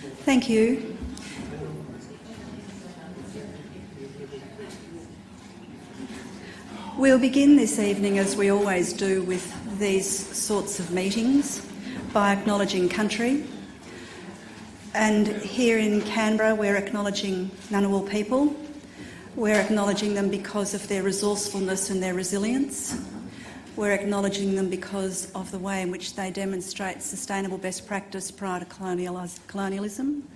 Thank you. We'll begin this evening, as we always do with these sorts of meetings, by acknowledging country. And here in Canberra, we're acknowledging Ngunnawal people. We're acknowledging them because of their resourcefulness and their resilience. We're acknowledging them because of the way in which they demonstrate sustainable best practice prior to colonialism.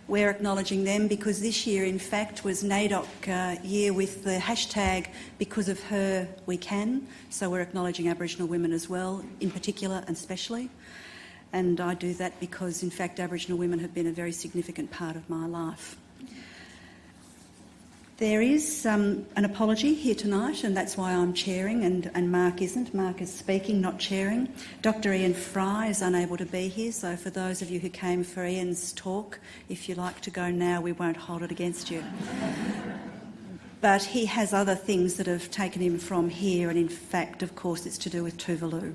We're acknowledging them because this year, in fact, was NAIDOC year with the hashtag Because of Her We Can. So we're acknowledging Aboriginal women as well, in particular and especially. And I do that because, in fact, Aboriginal women have been a very significant part of my life. There is an apology here tonight, and that's why I'm chairing, and Mark isn't. Mark is speaking, not chairing. Dr Ian Fry is unable to be here, so for those of you who came for Ian's talk, if you like to go now, we won't hold it against you. But he has other things that have taken him from here, and in fact, of course, it's to do with Tuvalu.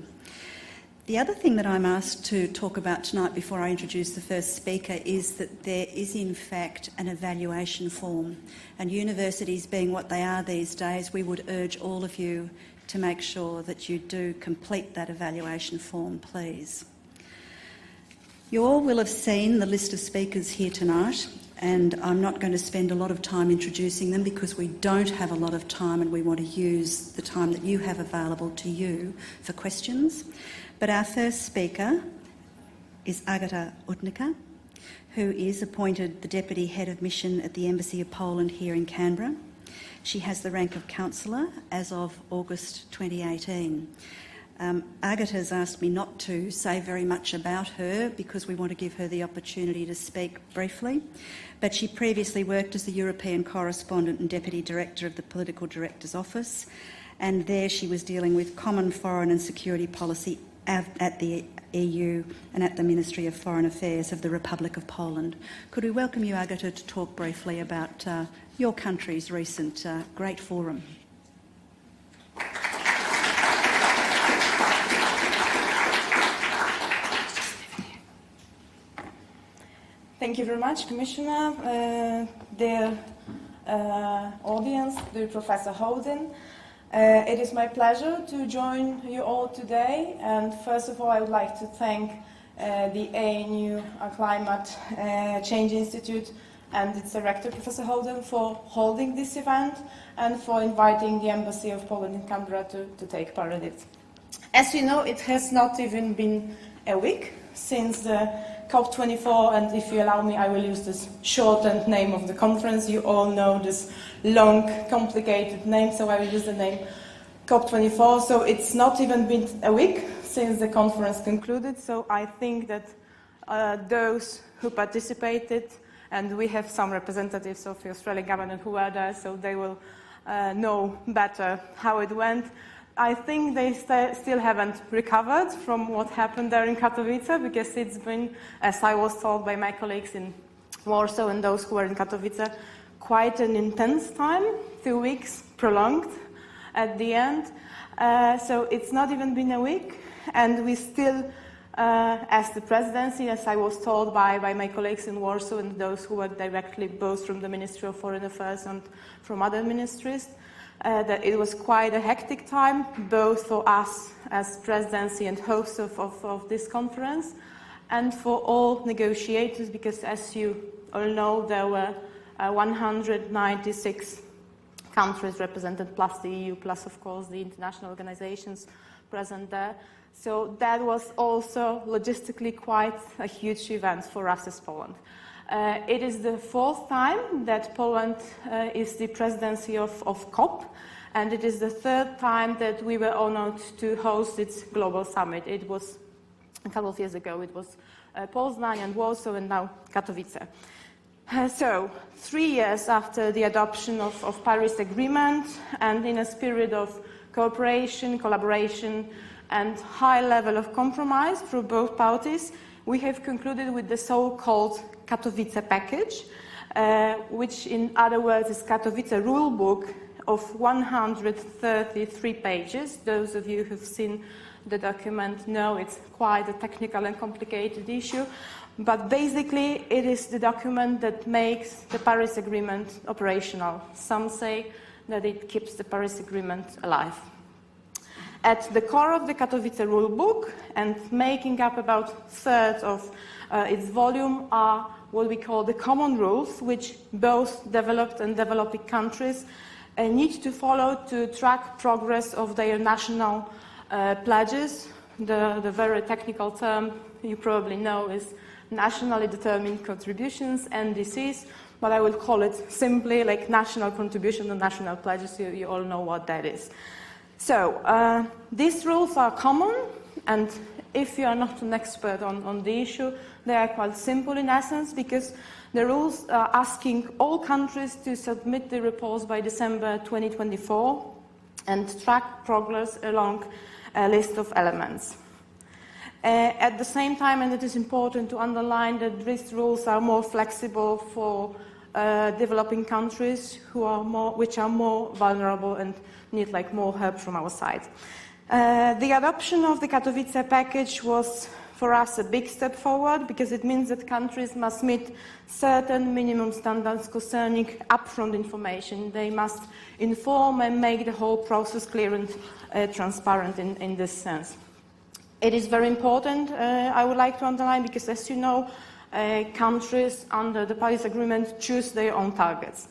The other thing that I'm asked to talk about tonight before I introduce the first speaker is that there is in fact an evaluation form, and universities being what they are these days, we would urge all of you to make sure that you do complete that evaluation form, please. You all will have seen the list of speakers here tonight, and I'm not going to spend a lot of time introducing them because we don't have a lot of time and we want to use the time that you have available to you for questions. But our first speaker is Agata Utnicka, who is appointed the Deputy Head of Mission at the Embassy of Poland here in Canberra. She has the rank of Councillor as of August 2018. Agata has asked me not to say very much about her because we want to give her the opportunity to speak briefly. But she previously worked as the European Correspondent and Deputy Director of the Political Director's Office, and there she was dealing with common foreign and security policy at the EU and at the Ministry of Foreign Affairs of the Republic of Poland. Could we welcome you, Agata, to talk briefly about your country's recent great forum? Thank you very much, Commissioner, dear audience, dear Professor Howden. It is my pleasure to join you all today, and first of all I would like to thank the ANU Climate Change Institute and its director, Professor Howden, for holding this event and for inviting the Embassy of Poland in Canberra to take part in it. As you know, it has not even been a week since the COP24, and if you allow me, I will use this shortened name of the conference. You all know this long, complicated name, so I will use the name COP24. So it's not even been a week since the conference concluded, so I think that those who participated, and we have some representatives of the Australian government who were there, so they will know better how it went. I think they still haven't recovered from what happened there in Katowice, because it's been, as I was told by my colleagues in Warsaw and those who were in Katowice, quite an intense time, 2 weeks prolonged at the end. So it's not even been a week, and we still, as the presidency, as I was told by my colleagues in Warsaw and those who were directly both from the Ministry of Foreign Affairs and from other ministries, that it was quite a hectic time, both for us as presidency and hosts of this conference, and for all negotiators, because as you all know, there were 196 countries represented, plus the EU, plus of course the international organizations present there. So that was also logistically quite a huge event for us as Poland. It is the 4th time that Poland is the presidency of COP, and it is the 3rd time that we were honored to host its global summit. It was a couple of years ago, it was Poznań and Warsaw, and now Katowice. So, 3 years after the adoption of Paris Agreement, and in a spirit of cooperation, collaboration, and high level of compromise for both parties, we have concluded with the so-called Katowice package, which in other words is Katowice rulebook of 133 pages. Those of you who've seen the document know it's quite a technical and complicated issue, But basically, it is the document that makes the Paris Agreement operational. Some say that it keeps the Paris Agreement alive. At the core of the Katowice rulebook, and making up about a third of its volume, are what we call the common rules, which both developed and developing countries need to follow to track progress of their national pledges. The very technical term you probably know is nationally determined contributions, NDCs, but I will call it simply like national contribution and national pledges. You all know what that is. So these rules are common, and if you are not an expert on the issue, they are quite simple in essence, because the rules are asking all countries to submit the reports by December 2024 and track progress along a list of elements. At the same time, and it is important to underline that these rules are more flexible for developing countries which are more vulnerable and need more help from our side. The adoption of the Katowice package was for us a big step forward, because it means that countries must meet certain minimum standards concerning upfront information. They must inform and make the whole process clear and transparent in this sense. It is very important, I would like to underline, because as you know, countries under the Paris Agreement choose their own targets.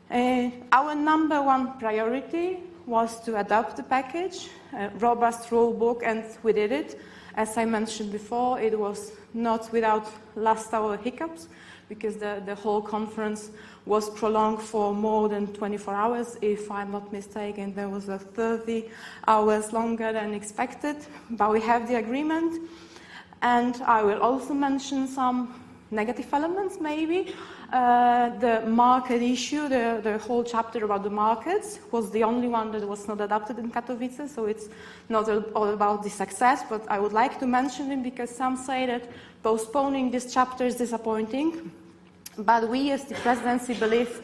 Our number one priority was to adopt the package, a robust rule book, and we did it. As I mentioned before, it was not without last-hour hiccups, because the whole conference was prolonged for more than 24 hours. If I'm not mistaken, there was 30 hours longer than expected, but we have the agreement. And I will also mention some negative elements, maybe. The market issue, the whole chapter about the markets, was the only one that was not adopted in Katowice, so it's not all about the success, but I would like to mention it because some say that postponing this chapter is disappointing. But we as the presidency believe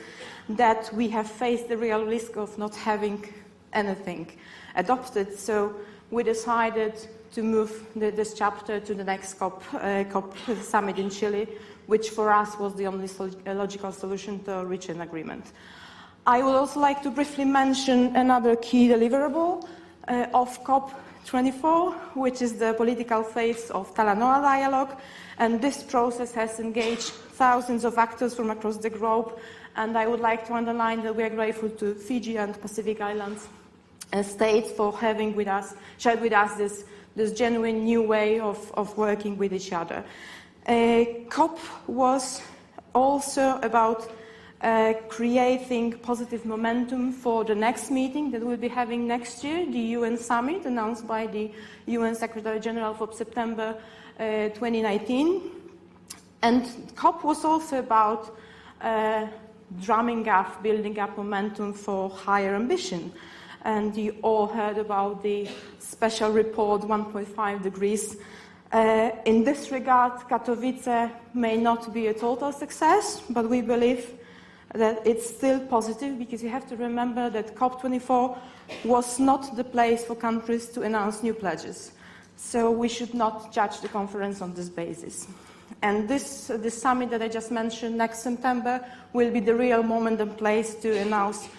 that we have faced the real risk of not having anything adopted, so we decided to move this chapter to the next COP summit in Chile, which for us was the only logical solution to reach an agreement. I would also like to briefly mention another key deliverable of COP24, which is the political phase of Talanoa Dialogue, and this process has engaged thousands of actors from across the globe, and I would like to underline that we are grateful to Fiji and Pacific Islands states for having shared with us this genuine new way of working with each other. COP was also about creating positive momentum for the next meeting that we'll be having next year, the UN Summit, announced by the UN Secretary General for September 2019. And COP was also about drumming up, building up momentum for higher ambition. And you all heard about the special report, 1.5 degrees. In this regard, Katowice may not be a total success, but we believe that it's still positive, because you have to remember that COP24 was not the place for countries to announce new pledges. So we should not judge the conference on this basis. And this summit that I just mentioned next September will be the real moment and place to announce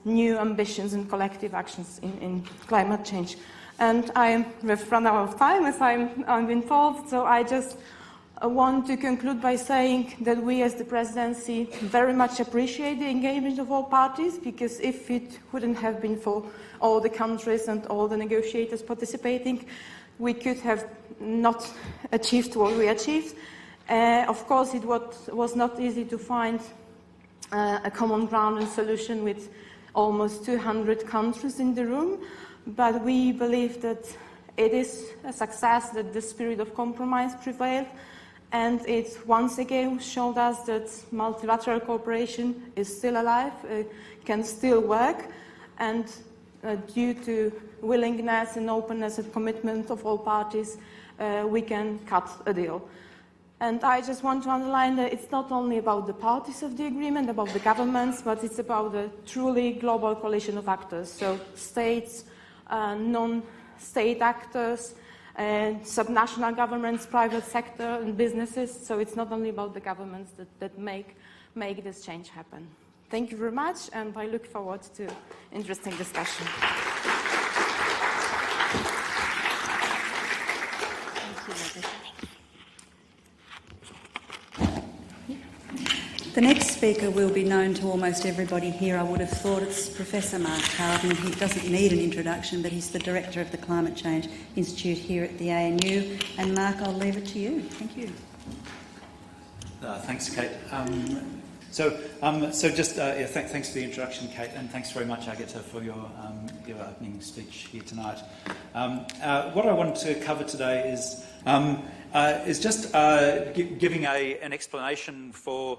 new ambitions and collective actions in climate change. And we've run out of time, as I'm involved, so I just want to conclude by saying that we as the presidency very much appreciate the engagement of all parties, because if it wouldn't have been for all the countries and all the negotiators participating, we could have not achieved what we achieved. Of course, it was not easy to find a common ground and solution with almost 200 countries in the room, but we believe that it is a success, that the spirit of compromise prevailed, and it once again showed us that multilateral cooperation is still alive, can still work, and due to willingness and openness and commitment of all parties, we can cut a deal. And I just want to underline that it's not only about the parties of the agreement, about the governments, but it's about a truly global coalition of actors. So states, non-state actors, and subnational governments, private sector, and businesses. So it's not only about the governments that make this change happen. Thank you very much, and I look forward to interesting discussion. The next speaker will be known to almost everybody here, I would have thought. It's Professor Mark Howden. He doesn't need an introduction, but he's the Director of the Climate Change Institute here at the ANU. And Mark, I'll leave it to you. Thank you. Thanks, Kate. Thanks for the introduction, Kate, and thanks very much, Agata, for your opening speech here tonight. What I want to cover today is just giving an explanation for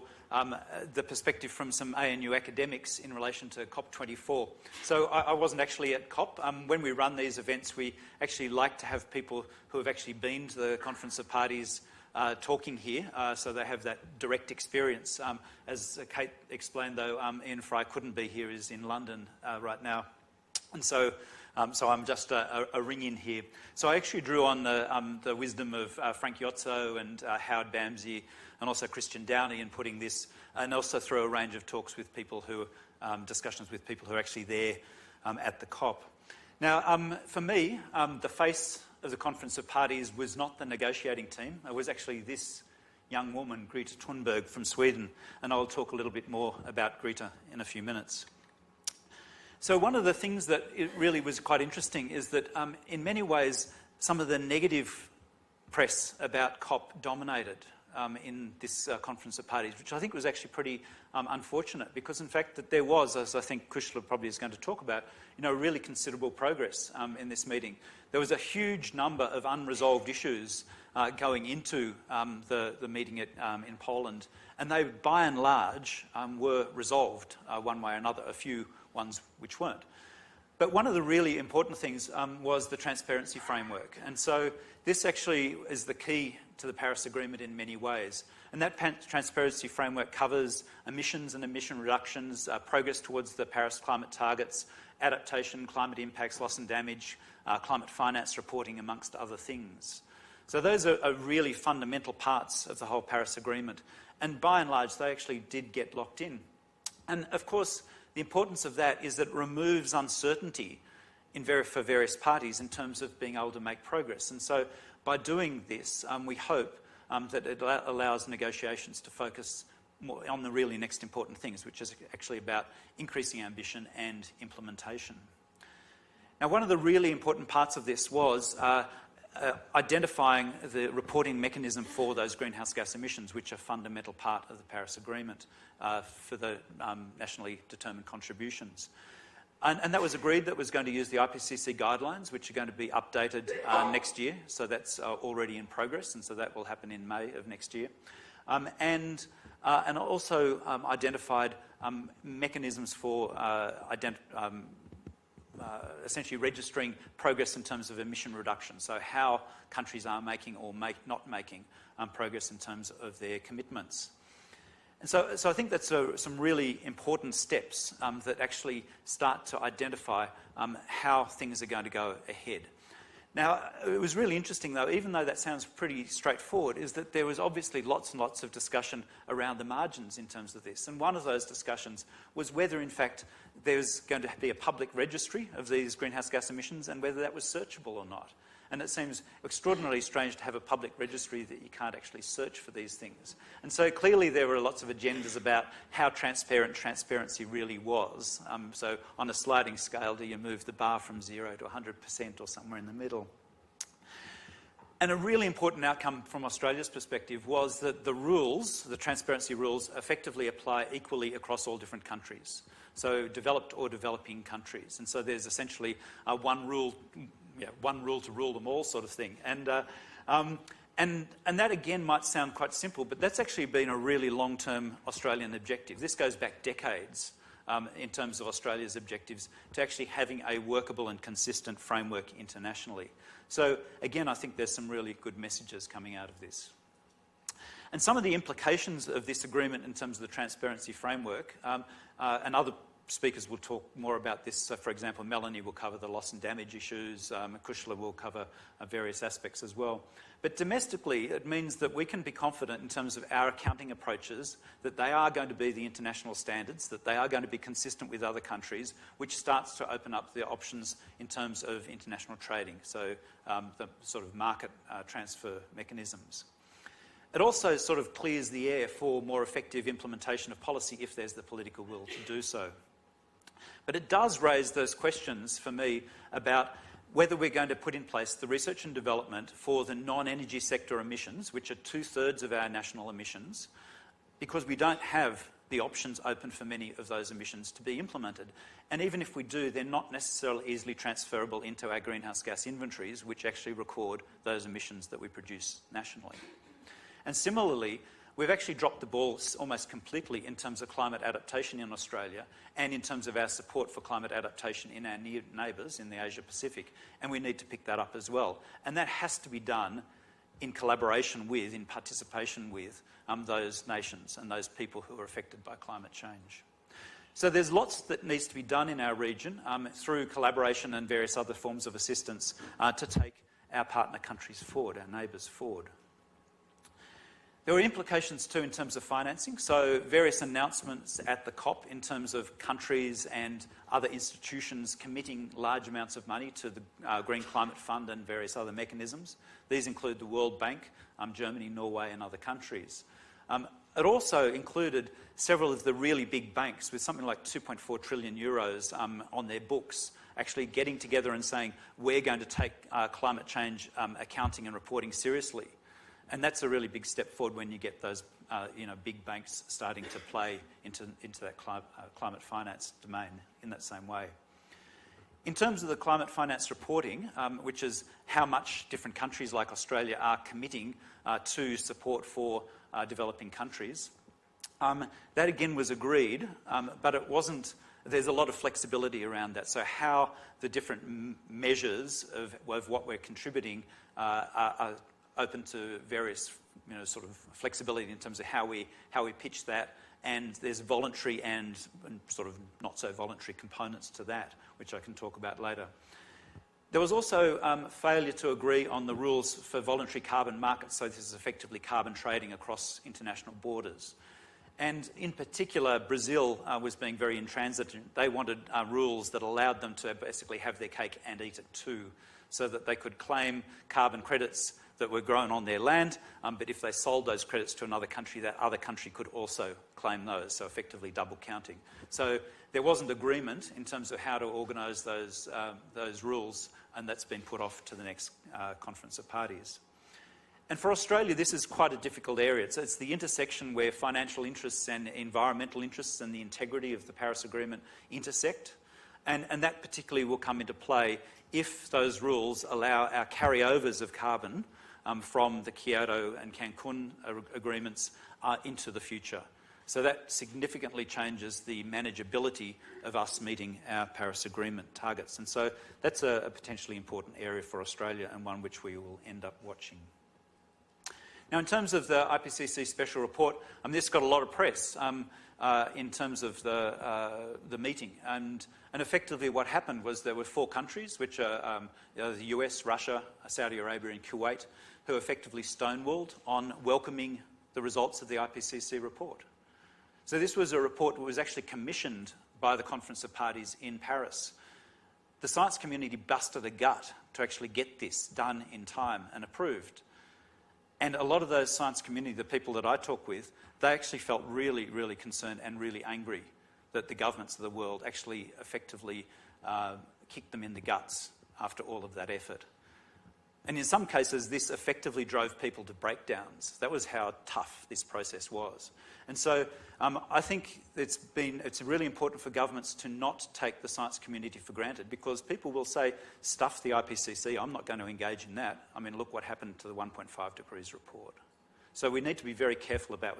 the perspective from some ANU academics in relation to COP24. So I wasn't actually at COP. When we run these events, we actually like to have people who have actually been to the Conference of Parties talking here, so they have that direct experience. As Kate explained, though, Ian Fry couldn't be here, is in London right now. And so I'm just a ring-in here. So I actually drew on the wisdom of Frank Yotzo and Howard Bamsey and also Christian Downey in putting this, and also through a range of talks with people who, discussions with people who are actually there at the COP. Now, for me, the face of the Conference of Parties was not the negotiating team. It was actually this young woman, Greta Thunberg from Sweden, and I'll talk a little bit more about Greta in a few minutes. So one of the things that it really was quite interesting is that in many ways some of the negative press about COP dominated in this Conference of Parties, which I think was actually pretty unfortunate, because in fact that there was, as I think Kushla probably is going to talk about, really considerable progress in this meeting. There was a huge number of unresolved issues going into the meeting in Poland, and they by and large were resolved one way or another, a few ones which weren't. But one of the really important things was the transparency framework. And so this actually is the key to the Paris Agreement in many ways. And that transparency framework covers emissions and emission reductions, progress towards the Paris climate targets, adaptation, climate impacts, loss and damage, climate finance reporting, amongst other things. So those are really fundamental parts of the whole Paris Agreement. And by and large, they actually did get locked in. And of course, the importance of that is that it removes uncertainty for various parties in terms of being able to make progress. And so by doing this, we hope that it allows negotiations to focus more on the really next important things, which is actually about increasing ambition and implementation. Now, one of the really important parts of this was identifying the reporting mechanism for those greenhouse gas emissions, which are a fundamental part of the Paris Agreement for the nationally determined contributions. And that was agreed that was going to use the IPCC guidelines, which are going to be updated next year. So that's already in progress, and so that will happen in May of next year. And also identified mechanisms for essentially registering progress in terms of emission reduction, so how countries are making or not making progress in terms of their commitments. And so I think that's some really important steps that actually start to identify how things are going to go ahead. Now, it was really interesting, though, even though that sounds pretty straightforward, is that there was obviously lots and lots of discussion around the margins in terms of this. And one of those discussions was whether, in fact, there's going to be a public registry of these greenhouse gas emissions and whether that was searchable or not. And it seems extraordinarily strange to have a public registry that you can't actually search for these things. And so clearly there were lots of agendas about how transparent transparency really was. So on a sliding scale, do you move the bar from 0 to 100% or somewhere in the middle? And a really important outcome from Australia's perspective was that the rules, the transparency rules, effectively apply equally across all different countries. So developed or developing countries. And so there's essentially one rule to rule them all, sort of thing. And that again might sound quite simple, but that's actually been a really long-term Australian objective. This goes back decades in terms of Australia's objectives to actually having a workable and consistent framework internationally. So again, I think there's some really good messages coming out of this. And some of the implications of this agreement in terms of the transparency framework and other speakers will talk more about this. So, for example, Melanie will cover the loss and damage issues. Kushla will cover various aspects as well. But domestically, it means that we can be confident in terms of our accounting approaches that they are going to be the international standards, that they are going to be consistent with other countries, which starts to open up the options in terms of international trading, so the sort of market transfer mechanisms. It also sort of clears the air for more effective implementation of policy if there's the political will to do so. But it does raise those questions for me about whether we're going to put in place the research and development for the non-energy sector emissions, which are 2/3 of our national emissions, because we don't have the options open for many of those emissions to be implemented. And even if we do, they're not necessarily easily transferable into our greenhouse gas inventories, which actually record those emissions that we produce nationally. And similarly, we've actually dropped the ball almost completely in terms of climate adaptation in Australia and in terms of our support for climate adaptation in our near neighbours in the Asia-Pacific, and we need to pick that up as well. And that has to be done in collaboration with, in participation with those nations and those people who are affected by climate change. So there's lots that needs to be done in our region through collaboration and various other forms of assistance to take our partner countries forward, our neighbours forward. There were implications too in terms of financing, so various announcements at the COP in terms of countries and other institutions committing large amounts of money to the Green Climate Fund and various other mechanisms. These include the World Bank, Germany, Norway and other countries. It also included several of the really big banks with something like 2.4 trillion euros on their books, actually getting together and saying, we're going to take climate change accounting and reporting seriously. And that's a really big step forward when you get those big banks starting to play into that climate finance domain in that same way. In terms of the climate finance reporting, which is how much different countries like Australia are committing to support for developing countries, that again was agreed, but it wasn't. There's a lot of flexibility around that. So how the different measures of what we're contributing are open to various, sort of flexibility in terms of how we pitch that, and there's voluntary and sort of not so voluntary components to that, which I can talk about later. There was also failure to agree on the rules for voluntary carbon markets, so this is effectively carbon trading across international borders. And in particular, Brazil was being very intransigent. They wanted rules that allowed them to basically have their cake and eat it too, so that they could claim carbon credits that were grown on their land, but if they sold those credits to another country, that other country could also claim those, so effectively double counting. So there wasn't agreement in terms of how to organise those rules, and that's been put off to the next Conference of Parties. And for Australia, this is quite a difficult area. It's the intersection where financial interests and environmental interests and the integrity of the Paris Agreement intersect. And that particularly will come into play if those rules allow our carryovers of carbon from the Kyoto and Cancun agreements into the future. So that significantly changes the manageability of us meeting our Paris Agreement targets. And so that's a potentially important area for Australia and one which we will end up watching. Now, in terms of the IPCC special report, this got a lot of press in terms of the meeting. And effectively what happened was there were 4 countries, which are the US, Russia, Saudi Arabia and Kuwait, who effectively stonewalled on welcoming the results of the IPCC report. So this was a report that was actually commissioned by the Conference of Parties in Paris. The science community busted a gut to actually get this done in time and approved. And a lot of those science community, the people that I talk with, they actually felt really, really concerned and really angry that the governments of the world actually effectively kicked them in the guts after all of that effort. And in some cases, this effectively drove people to breakdowns. That was how tough this process was. And so I think it's really important for governments to not take the science community for granted, because people will say, stuff the IPCC, I'm not going to engage in that. I mean, look what happened to the 1.5 degrees report. So we need to be very careful about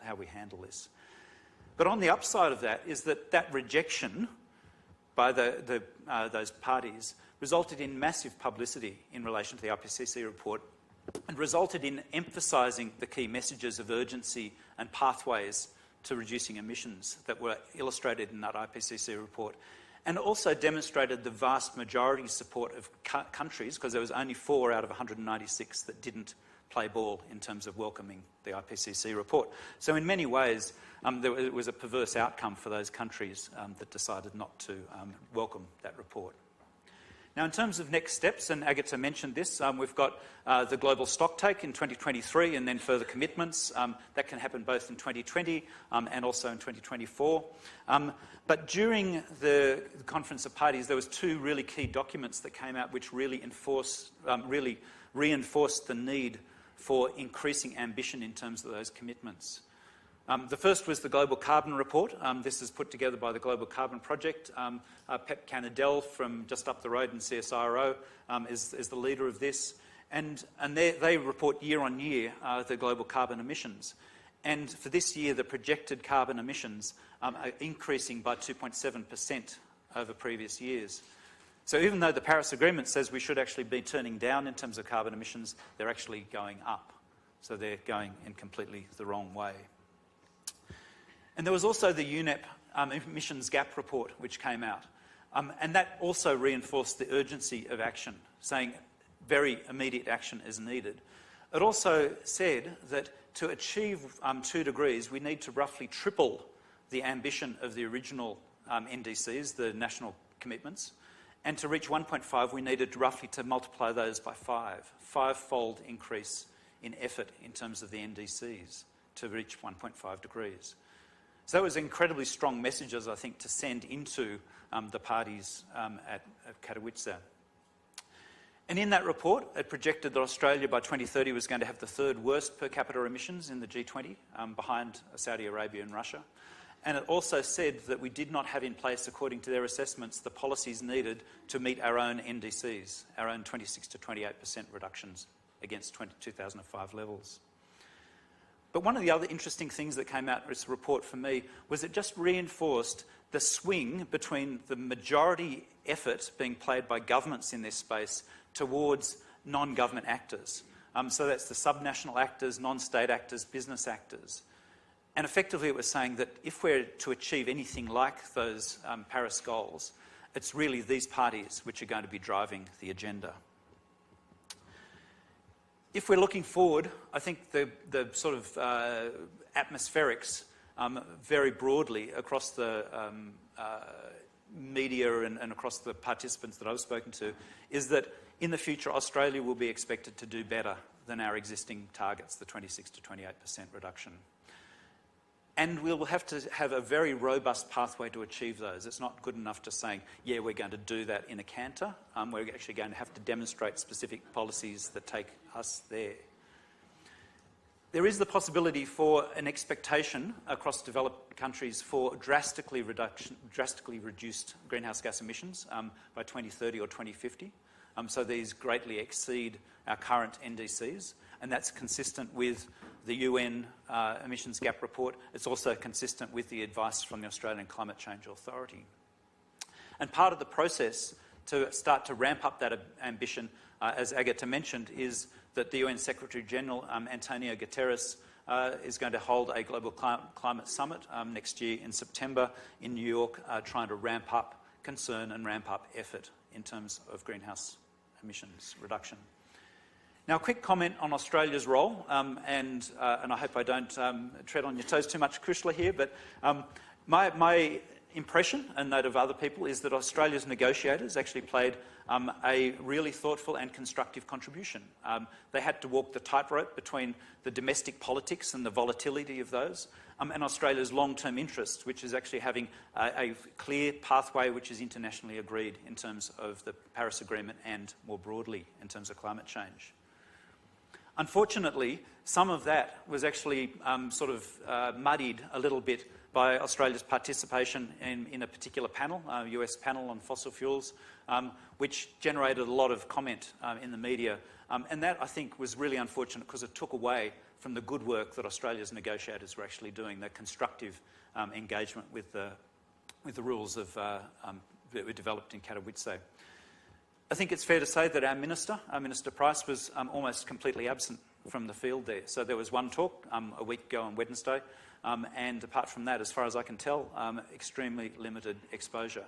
how we handle this. But on the upside of that is that rejection by those parties resulted in massive publicity in relation to the IPCC report and resulted in emphasising the key messages of urgency and pathways to reducing emissions that were illustrated in that IPCC report, and also demonstrated the vast majority support of countries, because there was only 4 out of 196 that didn't play ball in terms of welcoming the IPCC report. So in many ways, it was a perverse outcome for those countries that decided not to welcome that report. Now, in terms of next steps, and Agata mentioned this, we've got the global stocktake in 2023 and then further commitments. That can happen both in 2020 and also in 2024. But during the Conference of Parties, there was 2 really key documents that came out which really reinforced the need for increasing ambition in terms of those commitments. The first was the Global Carbon Report. This is put together by the Global Carbon Project. Pep Canadell from just up the road in CSIRO is the leader of this. And they report year on year the global carbon emissions. And for this year, the projected carbon emissions are increasing by 2.7% over previous years. So even though the Paris Agreement says we should actually be turning down in terms of carbon emissions, they're actually going up. So they're going in completely the wrong way. And there was also the UNEP emissions gap report which came out. And that also reinforced the urgency of action, saying very immediate action is needed. It also said that to achieve 2 degrees, we need to roughly triple the ambition of the original NDCs, the national commitments. And to reach 1.5, we needed roughly to multiply those by 5-fold increase in effort in terms of the NDCs to reach 1.5 degrees. So that was incredibly strong messages, I think, to send into the parties at Katowice. And in that report, it projected that Australia by 2030 was going to have the 3rd worst per capita emissions in the G20, behind Saudi Arabia and Russia. And it also said that we did not have in place, according to their assessments, the policies needed to meet our own NDCs, our own 26 to 28% reductions against 2005 levels. But one of the other interesting things that came out of this report for me was it just reinforced the swing between the majority effort being played by governments in this space towards non-government actors. So that's the subnational actors, non-state actors, business actors. And effectively it was saying that if we're to achieve anything like those Paris goals, it's really these parties which are going to be driving the agenda. If we're looking forward, I think the sort of atmospherics very broadly across the media and across the participants that I've spoken to is that in the future Australia will be expected to do better than our existing targets, the 26 to 28% reduction. And we'll have to have a very robust pathway to achieve those. It's not good enough just saying, yeah, we're going to do that in a canter. We're actually going to have to demonstrate specific policies that take us there. There is the possibility for an expectation across developed countries for drastically reduced greenhouse gas emissions by 2030 or 2050. So these greatly exceed our current NDCs, and that's consistent with the UN emissions gap report. It's also consistent with the advice from the Australian Climate Change Authority. And part of the process to start to ramp up that ambition, as Agata mentioned, is that the UN Secretary-General, Antonio Guterres, is going to hold a global climate summit next year in September in New York, trying to ramp up concern and ramp up effort in terms of greenhouse emissions reduction. Now, a quick comment on Australia's role, and I hope I don't tread on your toes too much, Kushla, here, but my impression, and that of other people, is that Australia's negotiators actually played a really thoughtful and constructive contribution. They had to walk the tightrope between the domestic politics and the volatility of those, and Australia's long-term interests, which is actually having a clear pathway which is internationally agreed in terms of the Paris Agreement and more broadly in terms of climate change. Unfortunately, some of that was actually muddied a little bit by Australia's participation in a particular panel, US panel on fossil fuels, which generated a lot of comment in the media. And that, I think, was really unfortunate because it took away from the good work that Australia's negotiators were actually doing, the constructive engagement with the rules that were developed in Katowice. I think it's fair to say that our Minister Price, was almost completely absent from the field there. So there was one talk a week ago on Wednesday, and apart from that, as far as I can tell, extremely limited exposure.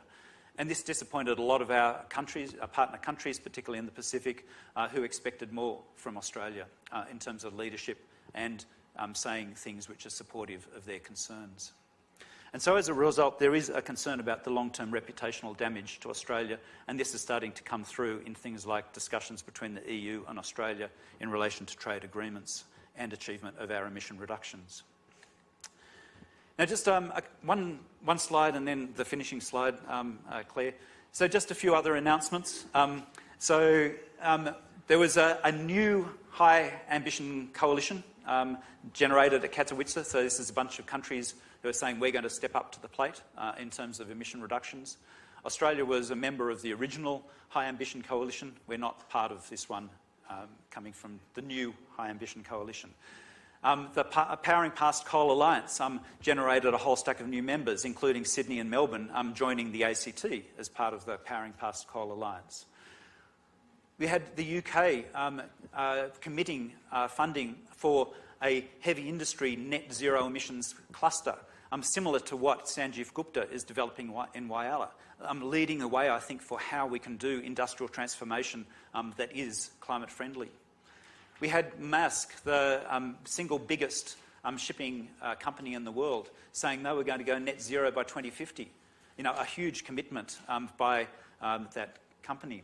And this disappointed a lot of our countries, our partner countries, particularly in the Pacific, who expected more from Australia in terms of leadership and saying things which are supportive of their concerns. And so as a result, there is a concern about the long-term reputational damage to Australia, and this is starting to come through in things like discussions between the EU and Australia in relation to trade agreements and achievement of our emission reductions. Now, just one slide and then the finishing slide, Claire. So just a few other announcements. There was a new high ambition coalition generated at Katowice. So this is a bunch of countries who are saying we're going to step up to the plate in terms of emission reductions. Australia was a member of the original high ambition coalition. We're not part of this one coming from the new high ambition coalition. The Powering Past Coal Alliance generated a whole stack of new members, including Sydney and Melbourne, joining the ACT as part of the Powering Past Coal Alliance. We had the UK committing funding for a heavy industry net zero emissions cluster, similar to what Sanjeev Gupta is developing in Whyalla, leading the way, I think, for how we can do industrial transformation that is climate friendly. We had Maersk, the single biggest shipping company in the world, saying they were going to go net zero by 2050. You know, a huge commitment by that company.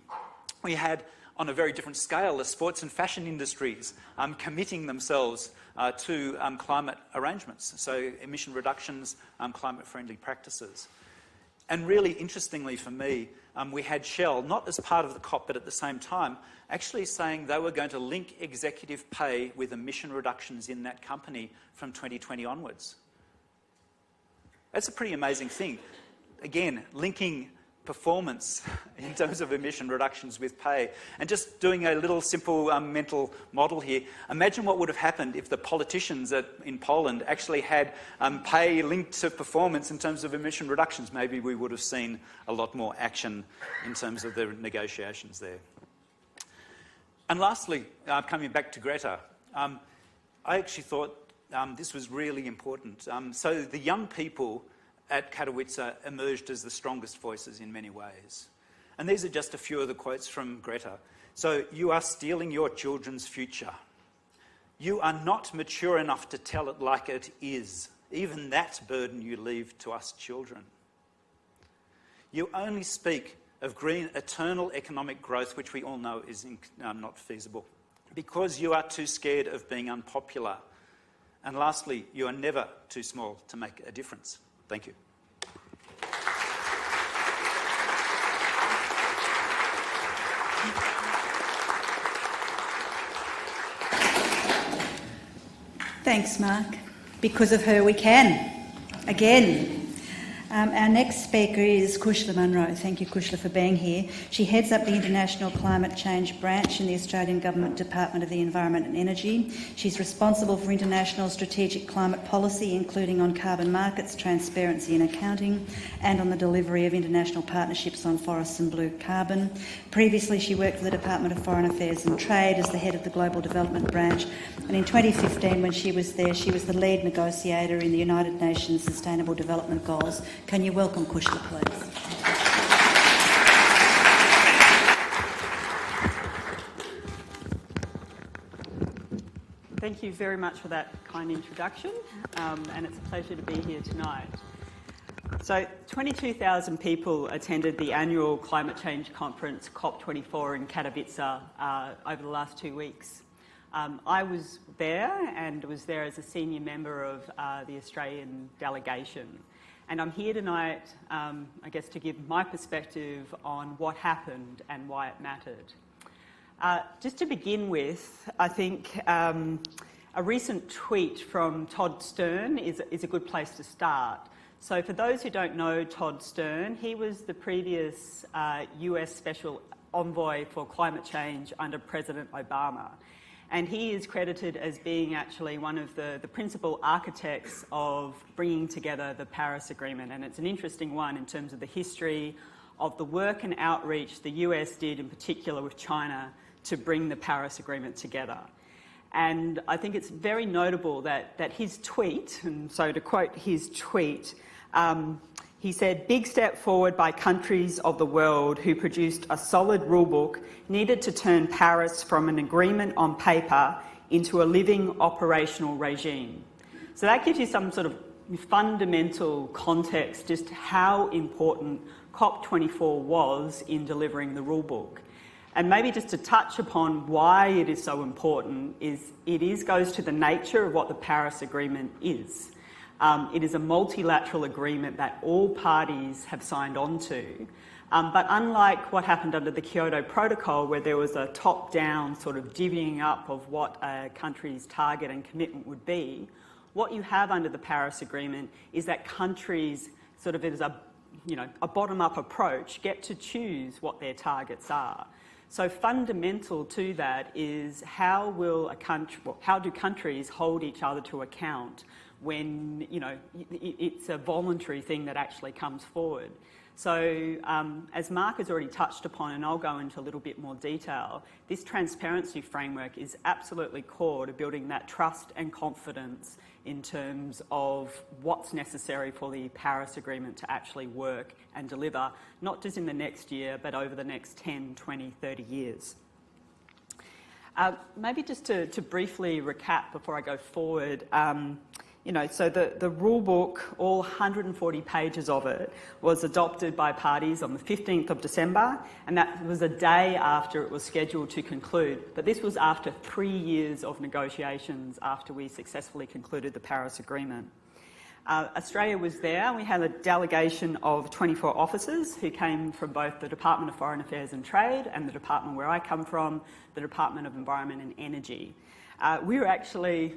We had, on a very different scale, the sports and fashion industries committing themselves to climate arrangements, so emission reductions, climate-friendly practices. And really interestingly for me, we had Shell, not as part of the COP, but at the same time, actually saying they were going to link executive pay with emission reductions in that company from 2020 onwards. That's a pretty amazing thing. Again, linking performance in terms of emission reductions with pay. And just doing a little simple mental model here, imagine what would have happened if the politicians in Poland actually had pay linked to performance in terms of emission reductions. Maybe we would have seen a lot more action in terms of the negotiations there. And lastly, coming back to Greta, I actually thought this was really important. So the young people at Katowice emerged as the strongest voices in many ways. And these are just a few of the quotes from Greta. So, you are stealing your children's future. You are not mature enough to tell it like it is. Even that burden you leave to us children. You only speak of green, eternal economic growth, which we all know is not feasible, because you are too scared of being unpopular. And lastly, you are never too small to make a difference. Thank you. Thanks, Mark. Because of her, we can. Again. Our next speaker is Kushla Munro. Thank you, Kushla, for being here. She heads up the International Climate Change Branch in the Australian Government Department of the Environment and Energy. She's responsible for international strategic climate policy, including on carbon markets, transparency and accounting, and on the delivery of international partnerships on forests and blue carbon. Previously, she worked for the Department of Foreign Affairs and Trade as the head of the Global Development Branch. And in 2015, when she was there, she was the lead negotiator in the United Nations Sustainable Development Goals. Can you welcome Kushla, please? Thank you very much for that kind introduction, and it's a pleasure to be here tonight. So 22,000 people attended the annual climate change conference COP24 in Katowice over the last 2 weeks. I was there and was there as a senior member of the Australian delegation. And I'm here tonight, I guess, to give my perspective on what happened and why it mattered. Just to begin with, I think a recent tweet from Todd Stern is a good place to start. So for those who don't know Todd Stern, he was the previous US Special Envoy for Climate Change under President Obama. And he is credited as being actually one of the principal architects of bringing together the Paris Agreement. And it's an interesting one in terms of the history of the work and outreach the US did, in particular with China, to bring the Paris Agreement together. And I think it's very notable that his tweet, and so to quote his tweet, he said, "Big step forward by countries of the world who produced a solid rulebook needed to turn Paris from an agreement on paper into a living operational regime." So that gives you some sort of fundamental context just how important COP24 was in delivering the rulebook. And maybe just to touch upon why it is so important is goes to the nature of what the Paris Agreement is. It is a multilateral agreement that all parties have signed on to. But unlike what happened under the Kyoto Protocol, where there was a top-down sort of divvying up of what a country's target and commitment would be, what you have under the Paris Agreement is that countries, sort of as a bottom-up approach, get to choose what their targets are. So fundamental to that is how do countries hold each other to account when it's a voluntary thing that actually comes forward. So as Mark has already touched upon, and I'll go into a little bit more detail, this transparency framework is absolutely core to building that trust and confidence in terms of what's necessary for the Paris Agreement to actually work and deliver, not just in the next year, but over the next 10, 20, 30 years. Maybe just to briefly recap before I go forward, so the rule book, all 140 pages of it, was adopted by parties on the 15th of December, and that was a day after it was scheduled to conclude. But this was after 3 years of negotiations after we successfully concluded the Paris Agreement. Australia was there. We had a delegation of 24 officers who came from both the Department of Foreign Affairs and Trade and the department where I come from, the Department of Environment and Energy. We were actually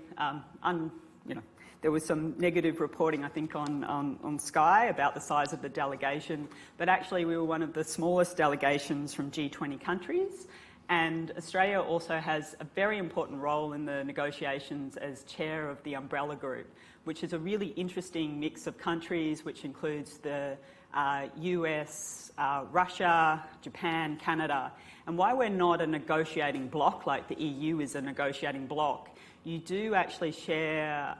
there was some negative reporting, I think, on Sky about the size of the delegation, but actually we were one of the smallest delegations from G20 countries, and Australia also has a very important role in the negotiations as chair of the Umbrella Group, which is a really interesting mix of countries, which includes the US, Russia, Japan, Canada. And why we're not a negotiating bloc like the EU is a negotiating bloc, you do actually share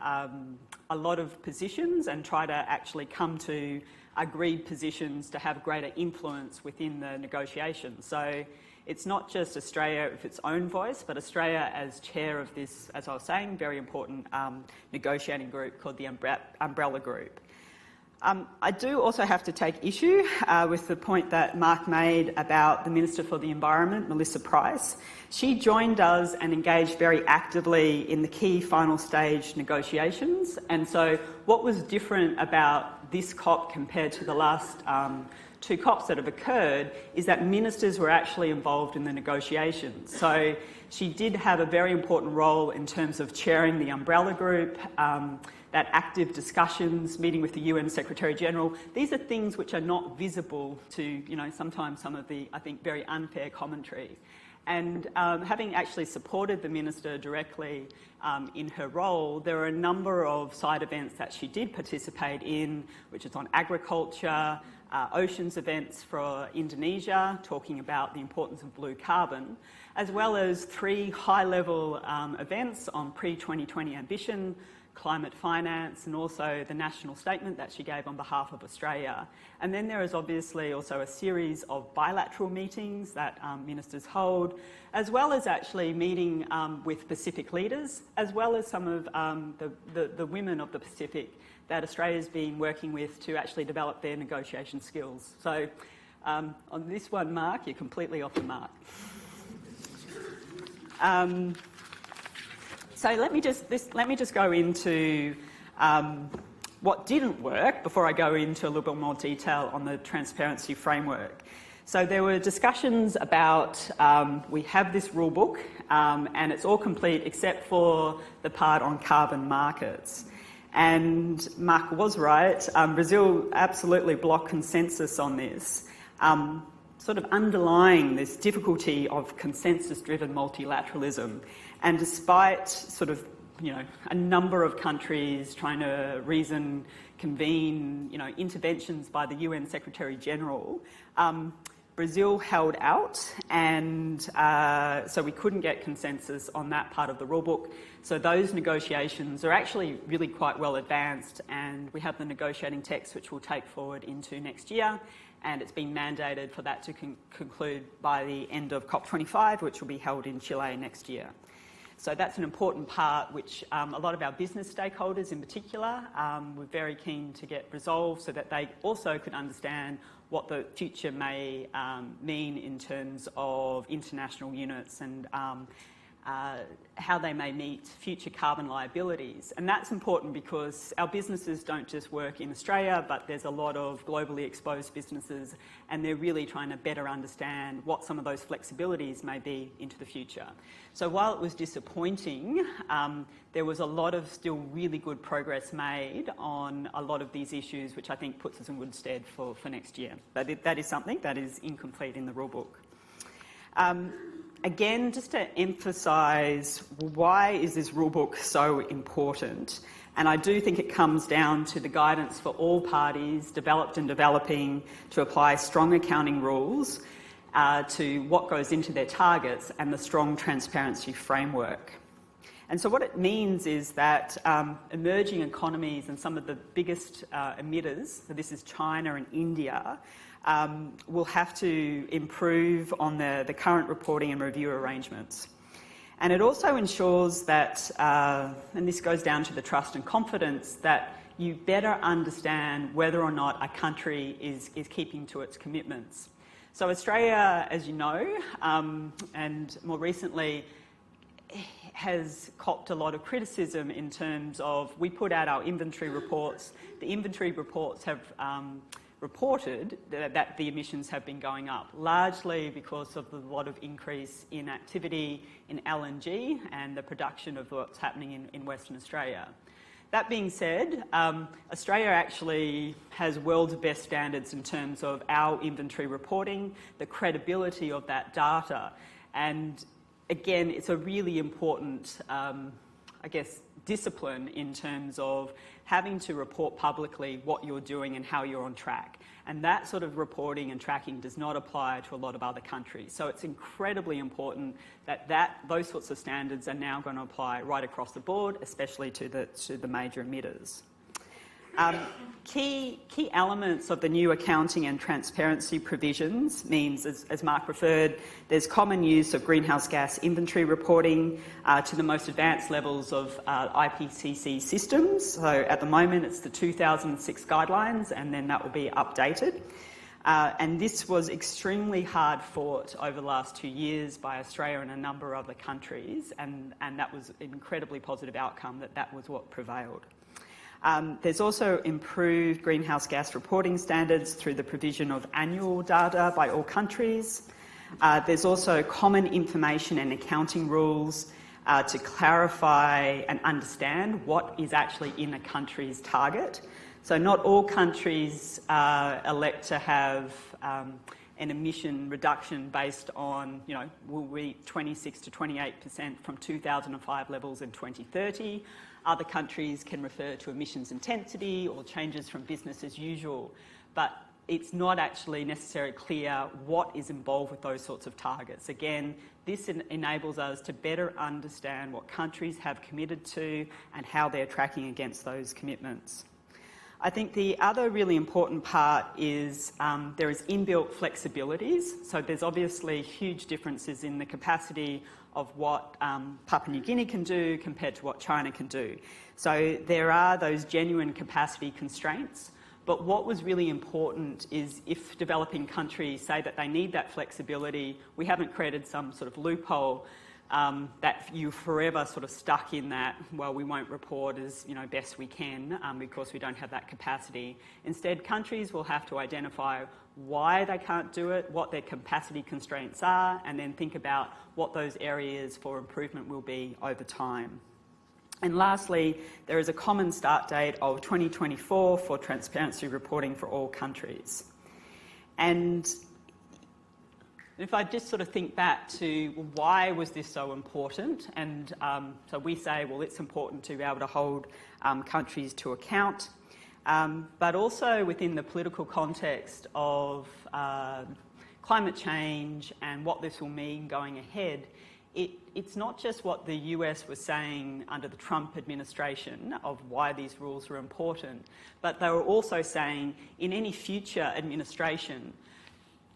a lot of positions and try to actually come to agreed positions to have greater influence within the negotiations. So it's not just Australia with its own voice, but Australia as chair of this, as I was saying, very important negotiating group called the Umbrella Group. I do also have to take issue with the point that Mark made about the Minister for the Environment, Melissa Price. She joined us and engaged very actively in the key final stage negotiations. And so what was different about this COP compared to the last two COPs that have occurred is that ministers were actually involved in the negotiations. So she did have a very important role in terms of chairing the Umbrella Group, that active discussions, meeting with the UN Secretary-General. These are things which are not visible to, sometimes some of the, I think, very unfair commentary. And having actually supported the Minister directly in her role, there are a number of side events that she did participate in, which is on agriculture, oceans events for Indonesia, talking about the importance of blue carbon, as well as 3 high-level events on pre-2020 ambition, climate finance, and also the national statement that she gave on behalf of Australia. And then there is obviously also a series of bilateral meetings that ministers hold, as well as actually meeting with Pacific leaders, as well as some of the women of the Pacific that Australia's been working with to actually develop their negotiation skills. So on this one, Mark, you're completely off the mark. So let me just go into what didn't work before I go into a little bit more detail on the transparency framework. So there were discussions about we have this rule book and it's all complete except for the part on carbon markets. And Mark was right. Brazil absolutely blocked consensus on this, sort of underlying this difficulty of consensus-driven multilateralism. And despite sort of, a number of countries trying to convene, interventions by the UN Secretary-General, Brazil held out, and so we couldn't get consensus on that part of the rulebook. So those negotiations are actually really quite well advanced, and we have the negotiating text which we'll take forward into next year, and it's been mandated for that to conclude by the end of COP25, which will be held in Chile next year. So that's an important part which a lot of our business stakeholders in particular were very keen to get resolved so that they also could understand what the future may mean in terms of international units and how they may meet future carbon liabilities. And that's important because our businesses don't just work in Australia, but there's a lot of globally exposed businesses, and they're really trying to better understand what some of those flexibilities may be into the future. So while it was disappointing, there was a lot of still really good progress made on a lot of these issues, which I think puts us in good stead for next year. But that is something that is incomplete in the rulebook. Again, just to emphasise why is this rulebook so important, and I do think it comes down to the guidance for all parties, developed and developing, to apply strong accounting rules to what goes into their targets and the strong transparency framework. And so what it means is that emerging economies and some of the biggest emitters, so this is China and India, will have to improve on the current reporting and review arrangements. And it also ensures that, and this goes down to the trust and confidence, that you better understand whether or not a country is keeping to its commitments. So Australia, as you know, and more recently, has copped a lot of criticism in terms of we put out our inventory reports. The inventory reports have reported that the emissions have been going up, largely because of the lot of increase in activity in LNG and the production of what's happening in Western Australia. That being said, Australia actually has world's best standards in terms of our inventory reporting, the credibility of that data, and again, it's a really important, discipline in terms of having to report publicly what you're doing and how you're on track. And that sort of reporting and tracking does not apply to a lot of other countries. So it's incredibly important that those sorts of standards are now going to apply right across the board, especially to the major emitters. Key elements of the new accounting and transparency provisions means, as Mark referred, there's common use of greenhouse gas inventory reporting to the most advanced levels of IPCC systems. So at the moment it's the 2006 guidelines, and then that will be updated. And this was extremely hard fought over the last 2 years by Australia and a number of other countries, and that was an incredibly positive outcome that was what prevailed. There's also improved greenhouse gas reporting standards through the provision of annual data by all countries. There's also common information and accounting rules to clarify and understand what is actually in a country's target. So not all countries elect to have an emission reduction based on, will we 26 to 28% from 2005 levels in 2030. Other countries can refer to emissions intensity or changes from business as usual, but it's not actually necessarily clear what is involved with those sorts of targets. Again, this enables us to better understand what countries have committed to and how they're tracking against those commitments. I think the other really important part is there is inbuilt flexibilities. So there's obviously huge differences in the capacity of what Papua New Guinea can do compared to what China can do. So there are those genuine capacity constraints. But what was really important is if developing countries say that they need that flexibility, we haven't created some sort of loophole that you forever sort of stuck in that, well, we won't report as best we can because we don't have that capacity. Instead, countries will have to identify why they can't do it, what their capacity constraints are, and then think about what those areas for improvement will be over time. And lastly, there is a common start date of 2024 for transparency reporting for all countries. And if I just sort of think back to why was this so important, and so we say, well, it's important to be able to hold countries to account, but also within the political context of climate change and what this will mean going ahead, it's not just what the US was saying under the Trump administration of why these rules are important, but they were also saying in any future administration,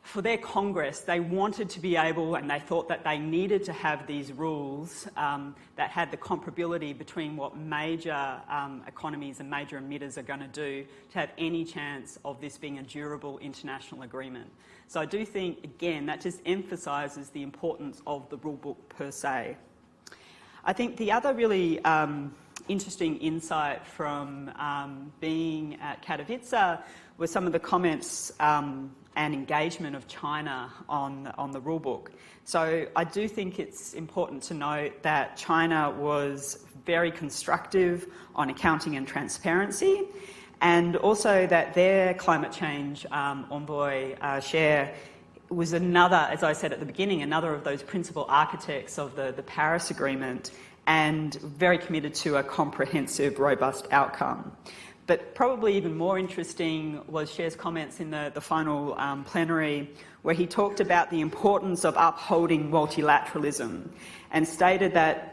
for their Congress, they wanted to be able, and they thought that they needed to have these rules that had the comparability between what major economies and major emitters are going to do to have any chance of this being a durable international agreement. So I do think, again, that just emphasises the importance of the rulebook per se. I think the other really interesting insight from being at Katowice were some of the comments and engagement of China on the rulebook. So I do think it's important to note that China was very constructive on accounting and transparency, and also that their climate change envoy, Cher, was another, as I said at the beginning, another of those principal architects of the Paris Agreement, and very committed to a comprehensive, robust outcome. But probably even more interesting was Cher's comments in the final plenary, where he talked about the importance of upholding multilateralism and stated that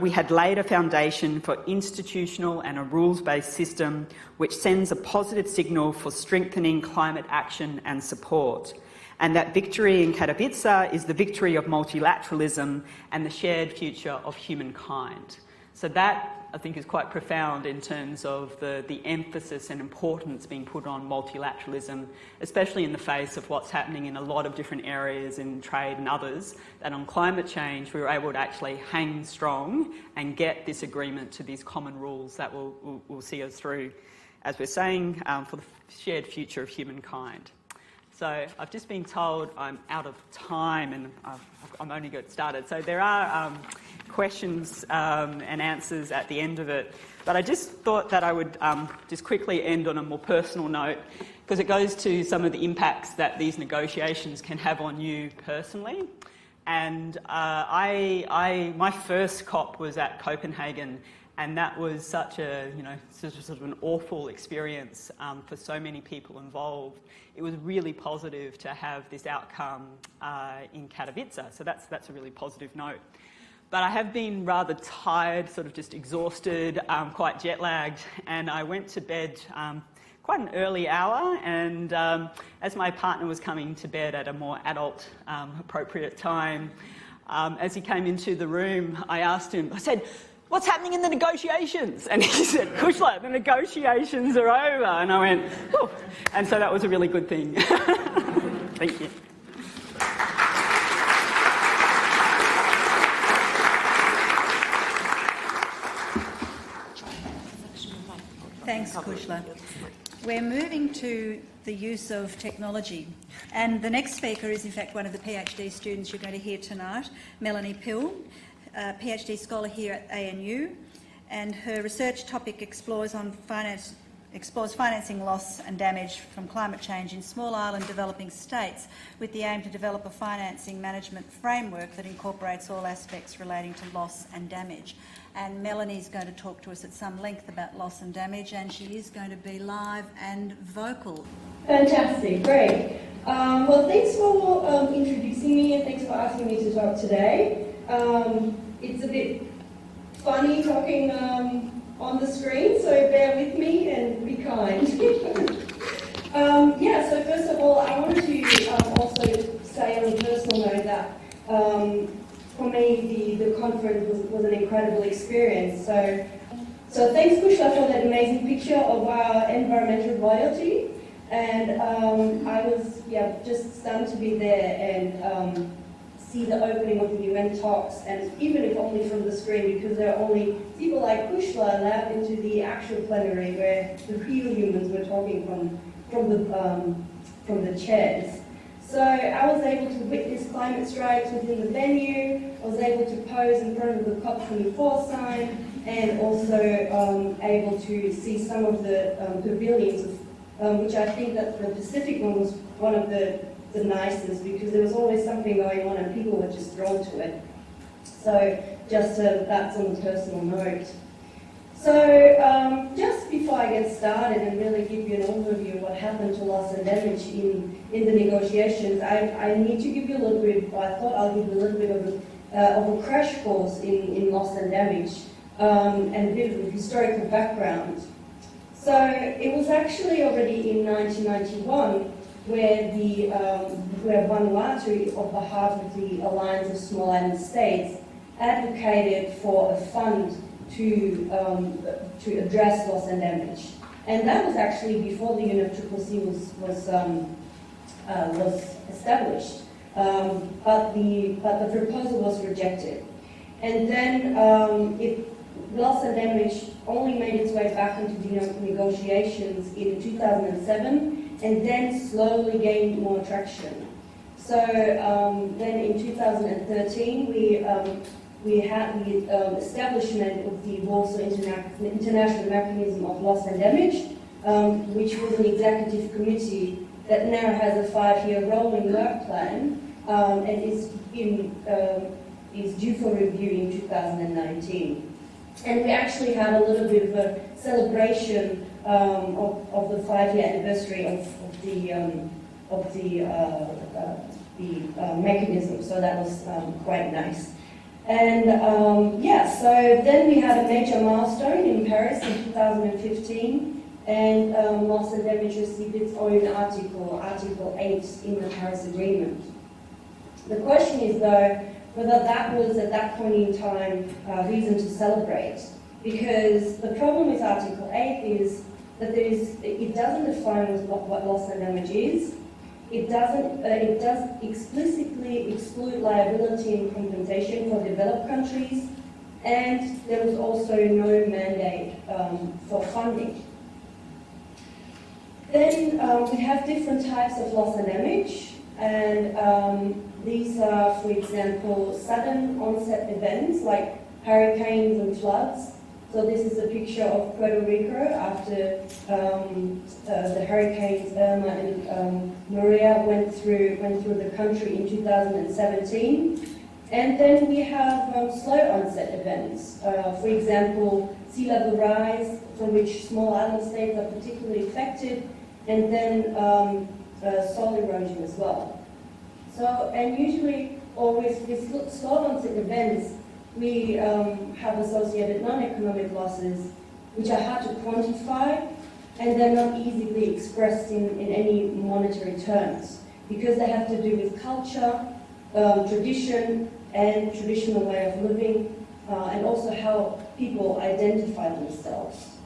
we had laid a foundation for institutional and a rules-based system which sends a positive signal for strengthening climate action and support. And that victory in Katowice is the victory of multilateralism and the shared future of humankind. So that, I think, is quite profound in terms of the emphasis and importance being put on multilateralism, especially in the face of what's happening in a lot of different areas in trade and others, that on climate change we were able to actually hang strong and get this agreement to these common rules that will see us through, as we're saying, for the shared future of humankind. So I've just been told I'm out of time and I'm only got started. So there are questions and answers at the end of it. But I just thought that I would just quickly end on a more personal note, because it goes to some of the impacts that these negotiations can have on you personally. And my first COP was at Copenhagen, and that was such a, sort of an awful experience for so many people involved. It was really positive to have this outcome in Katowice, so that's a really positive note. But I have been rather tired, sort of just exhausted, quite jet-lagged, and I went to bed quite an early hour, and as my partner was coming to bed at a more adult, appropriate time, as he came into the room, I asked him, I said, "What's happening in the negotiations?" And he said, "Kushla, the negotiations are over." And I went, "Oh." And so that was a really good thing. Thank you. Thanks, Kushla. We're moving to the use of technology. And the next speaker is, in fact, one of the PhD students you're going to hear tonight, Melanie Pill, a PhD scholar here at ANU, and her research topic explores financing loss and damage from climate change in small island developing states, with the aim to develop a financing management framework that incorporates all aspects relating to loss and damage. And Melanie's going to talk to us at some length about loss and damage, and she is going to be live and vocal. Fantastic, great. Well, thanks for introducing me, and thanks for asking me to talk today. It's a bit funny talking on the screen, so bear with me and be kind. So first of all, I wanted to also say on a personal note that for me the conference was an incredible experience. So thanks, Kushla, for that amazing picture of our environmental royalty. And I was just stunned to be there and see the opening of the UN talks, and even if only from the screen, because there are only people like Kushla allowed into the actual plenary where the real humans were talking from the chairs. So I was able to witness climate strikes within the venue. I was able to pose in front of the COP24 sign, and also able to see some of the pavilions, which I think that the Pacific one was one of the nicest, because there was always something going on and people were just drawn to it. So just that's on a personal note. So just before I get started and really give you an overview of what happened to loss and damage in the negotiations, I need to give you a little bit, I thought I'll give you a little bit of a crash course in loss and damage and a bit of a historical background. So it was actually already in 1991 where Vanuatu, on behalf of the Alliance of Small Island States, advocated for a fund to address loss and damage, and that was actually before the UNFCCC was established. But the proposal was rejected, and then loss and damage only made its way back into the negotiations in 2007, and then slowly gained more traction. So then in 2013 we had the establishment of the Warsaw International Mechanism of Loss and Damage, which was an executive committee that now has a 5-year rolling work plan and is due for review in 2019. And we actually had a little bit of a celebration of the 5-year anniversary of the mechanism, so that was quite nice. And so then we had a major milestone in Paris in 2015, and loss and damage received its own Article 8 in the Paris Agreement. The question is, though, whether that was at that point in time reason to celebrate, because the problem with Article 8 is that it doesn't define what loss and damage is. It does explicitly exclude liability and compensation for developed countries, and there was also no mandate for funding. Then we have different types of loss and damage, and these are, for example, sudden onset events like hurricanes and floods. So this is a picture of Puerto Rico after the hurricanes Irma and Maria went through the country in 2017. And then we have slow onset events. For example, sea level rise, from which small island states are particularly affected, and then soil erosion as well. So, and usually, always with slow onset events, we have associated non-economic losses, which are hard to quantify, and they're not easily expressed in any monetary terms, because they have to do with culture, tradition, and traditional way of living, and also how people identify themselves.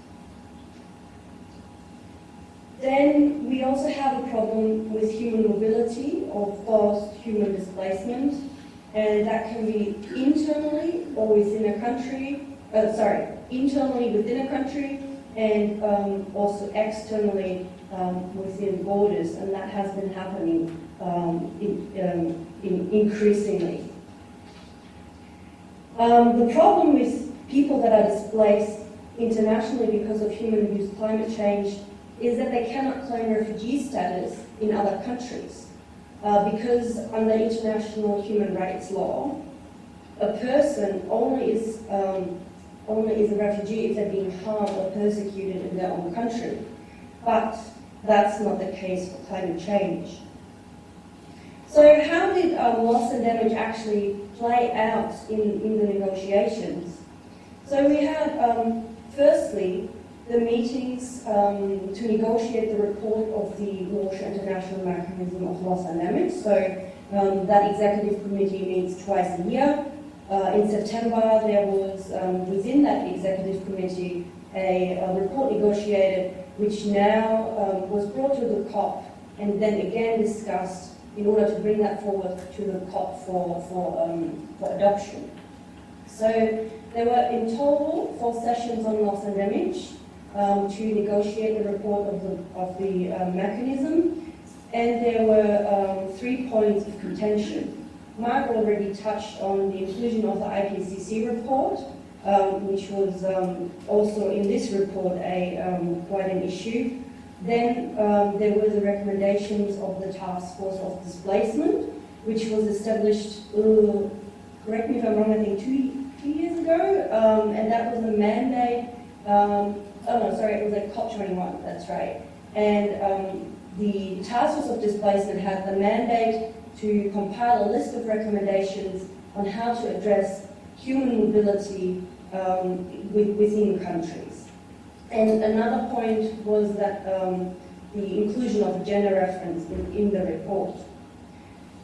Then we also have a problem with human mobility or forced human displacement, and that can be internally or within a country, internally within a country, and also externally within borders, and that has been happening increasingly. The problem with people that are displaced internationally because of human-induced climate change is that they cannot claim refugee status in other countries. Because under international human rights law, a person only is a refugee if they're being harmed or persecuted in their own country. But that's not the case for climate change. So how did loss and damage actually play out in the negotiations? So we had, firstly, the meetings to negotiate the report of the Warsaw International Mechanism of Loss and Damage. So that executive committee meets twice a year. In September, there was within that executive committee a report negotiated, which now was brought to the COP and then again discussed in order to bring that forward to the COP for adoption. So there were in total 4 sessions on loss and damage to negotiate the report of the mechanism, and there were 3 points of contention. Mark already touched on the inclusion of the IPCC report, which was also in this report quite an issue. Then there were the recommendations of the Task Force of Displacement, which was established, correct me if I'm wrong, I think two years ago, and that was a mandate it was at COP21, that's right. And the Task Force of Displacement had the mandate to compile a list of recommendations on how to address human mobility within countries. And another point was that the inclusion of a gender reference in the report.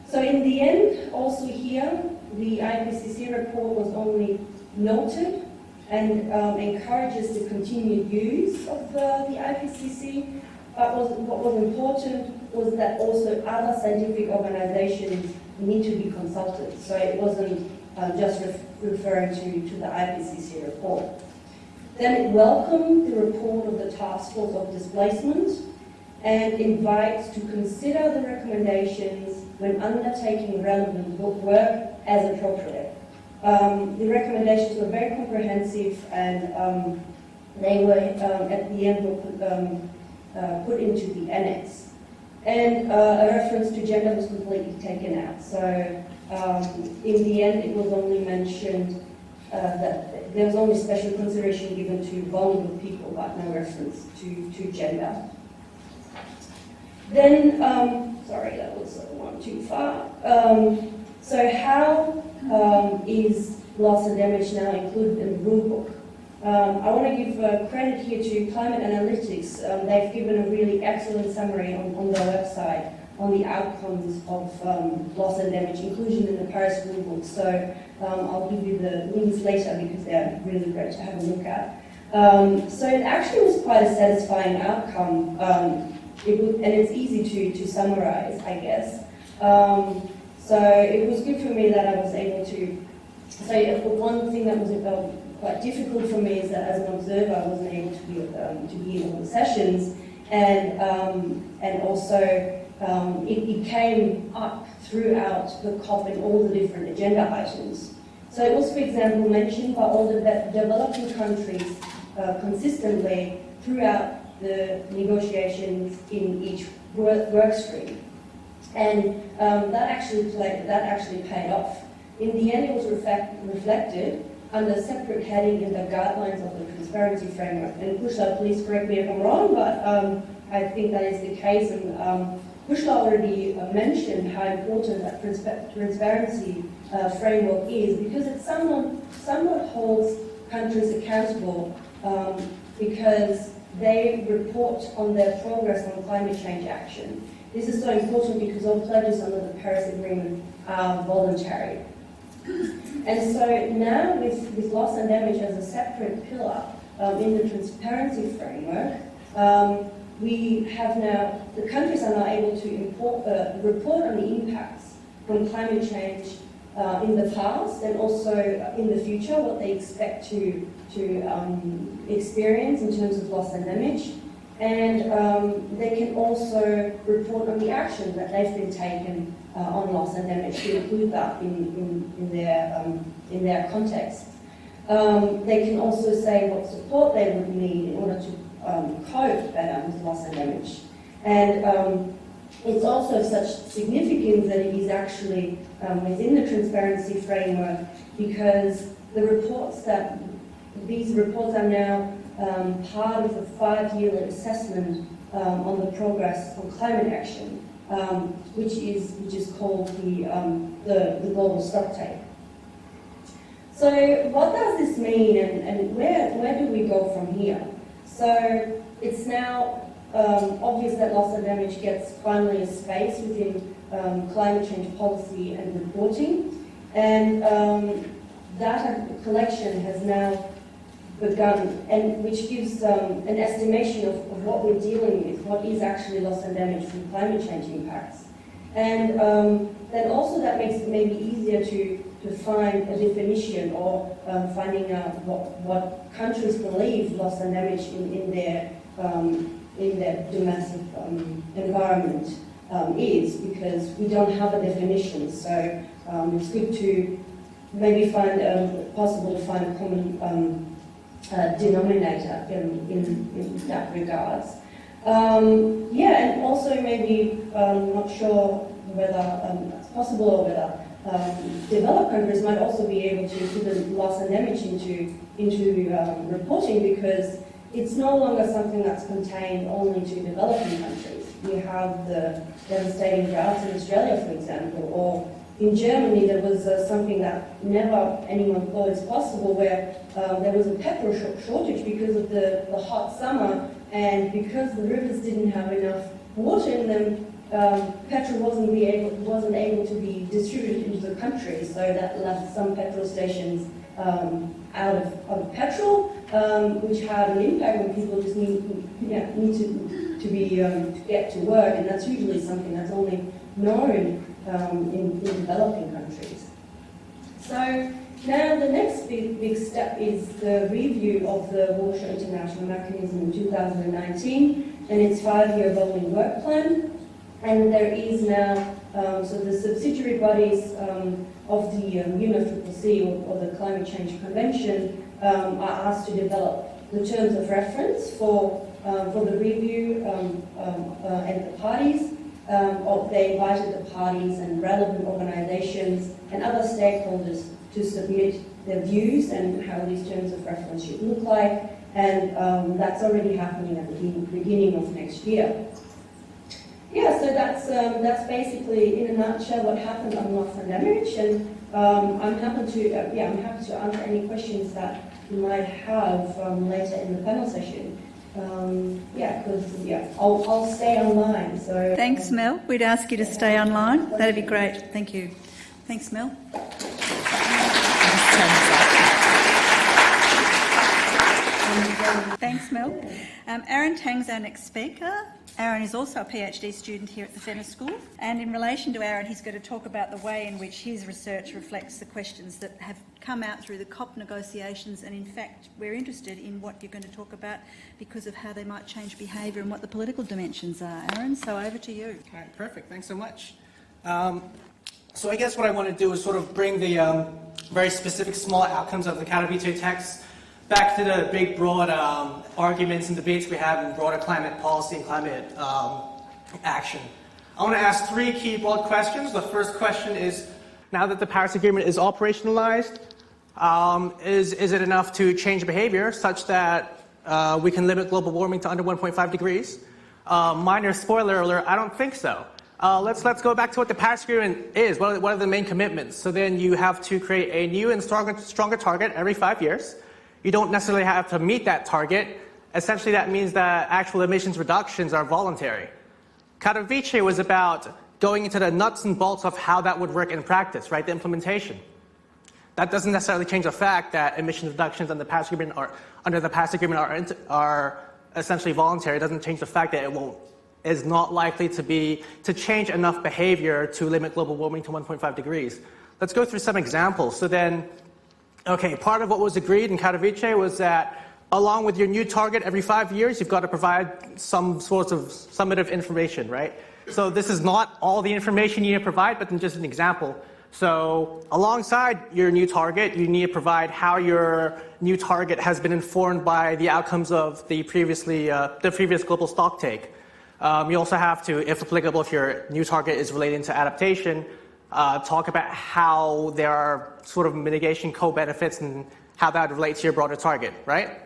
So in the end, also here, the IPCC report was only noted and encourages the continued use of the IPCC. But what was important was that also other scientific organizations need to be consulted. So it wasn't just referring to the IPCC report. Then it welcomed the report of the Task Force of Displacement and invites to consider the recommendations when undertaking relevant work as appropriate. The recommendations were very comprehensive and they were at the end were put into the annex. And a reference to gender was completely taken out. So in the end it was only mentioned that there was only special consideration given to vulnerable people, but no reference to gender. Then, sorry, that was one too far. So how is loss and damage now included in the rulebook? I want to give credit here to Climate Analytics. They've given a really excellent summary on their website on the outcomes of loss and damage inclusion in the Paris rulebook. So I'll give you the links later because they're really great to have a look at. So it actually was quite a satisfying outcome. And it's easy to summarize, I guess. So it was good for me that I was able to. So one thing that was quite difficult for me is that as an observer, I wasn't able to be in all the sessions, and also it came up throughout the COP in all the different agenda items. So it was, for example, mentioned by all the developing countries consistently throughout the negotiations in each work stream, and that actually paid off. In the end, it was reflected under a separate heading in the guidelines of the transparency framework. And Kushla, please correct me if I'm wrong, but I think that is the case. And Kushla already mentioned how important that transparency framework is, because it somewhat holds countries accountable because they report on their progress on climate change action. This is so important because all pledges under the Paris Agreement are voluntary. And so now with loss and damage as a separate pillar in the transparency framework, we have now, the countries are now able to report on the impacts from climate change in the past and also in the future, what they expect to experience in terms of loss and damage. And they can also report on the action that they've been taken on loss and damage to include that in their context. They can also say what support they would need in order to cope better with loss and damage. And it's also of such significance that it is actually within the transparency framework, because these reports are now part of a 5-yearly assessment on the progress on climate action, which is called the global stocktake. So what does this mean, and where do we go from here? So it's now obvious that loss and damage gets finally a space within climate change policy and reporting, and data collection has now begun, and which gives an estimation of what we're dealing with, what is actually loss and damage from climate change impacts. And then also that makes it maybe easier to find a definition or finding out what countries believe loss and damage in their domestic environment is, because we don't have a definition. So it's good to maybe find possible to find a common denominator in that regards. And also maybe not sure whether it's possible or whether developed countries might also be able to put the loss and damage into reporting, because it's no longer something that's contained only to developing countries. We have the devastating droughts in Australia, for example, or in Germany there was something that never anyone thought is possible, where there was a petrol shortage because of the hot summer, and because the rivers didn't have enough water in them, petrol wasn't able to be distributed into the country, so that left some petrol stations out of petrol, which had an impact when people just need to get to work, and that's usually something that's only known in developing countries. So now the next big step is the review of the Watershed International Mechanism in 2019 and its 5-year rolling work plan. And there is now, so the subsidiary bodies of the UNFCCC, or the Climate Change Convention, are asked to develop the terms of reference for the review and the parties. They invited the parties and relevant organisations and other stakeholders to submit their views and how these terms of reference should look like, and that's already happening at the beginning of next year. Yeah, so that's basically in a nutshell what happened on loss and damage, and I'm happy to answer any questions that you might have later in the panel session. I'll stay online. So thanks, Mel. We'd ask you to stay online. That'd be great. Thank you. Thanks, Mel. Thanks, Mel. Aaron Tang's our next speaker. Aaron is also a PhD student here at the Fenner School, and in relation to Aaron, he's going to talk about the way in which his research reflects the questions that have come out through the COP negotiations, and in fact we're interested in what you're going to talk about because of how they might change behaviour and what the political dimensions are. Aaron, so over to you. All right, perfect. Thanks so much. So I guess what I want to do is sort of bring the very specific small outcomes of the Katowice text back to the big, broad arguments and debates we have in broader climate policy and climate action. I want to ask 3 key broad questions. The first question is, now that the Paris Agreement is operationalized, is it enough to change behavior such that we can limit global warming to under 1.5 degrees? Minor spoiler alert, I don't think so. Let's go back to what the Paris Agreement is. What are the main commitments? So then you have to create a new and stronger target every 5 years. You don't necessarily have to meet that target. Essentially, that means that actual emissions reductions are voluntary. Katowice was about going into the nuts and bolts of how that would work in practice, right? The implementation. That doesn't necessarily change the fact that emissions reductions under the Paris Agreement are essentially voluntary. It doesn't change the fact that is not likely to change enough behavior to limit global warming to 1.5 degrees. Let's go through some examples. So then, okay, part of what was agreed in Katowice was that along with your new target every 5 years, you've got to provide some sort of summative information, right? So this is not all the information you need to provide, but just an example. So alongside your new target, you need to provide how your new target has been informed by the outcomes of the previous global stocktake. You also have to, if applicable, if your new target is related to adaptation, talk about how there are sort of mitigation co-benefits and how that relates to your broader target, right?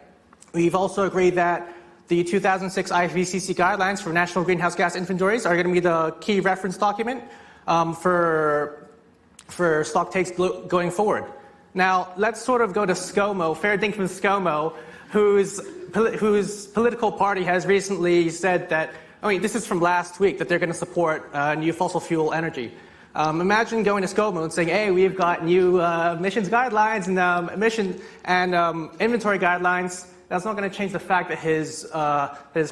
We've also agreed that the 2006 IPCC guidelines for national greenhouse gas inventories are going to be the key reference document for stocktakes going forward. Now, let's sort of go to ScoMo, fair dinkum ScoMo, whose political party has recently said that, this is from last week, that they're going to support new fossil fuel energy. Imagine going to ScoMo and saying, hey, we've got new emissions guidelines and inventory guidelines. That's not going to change the fact that his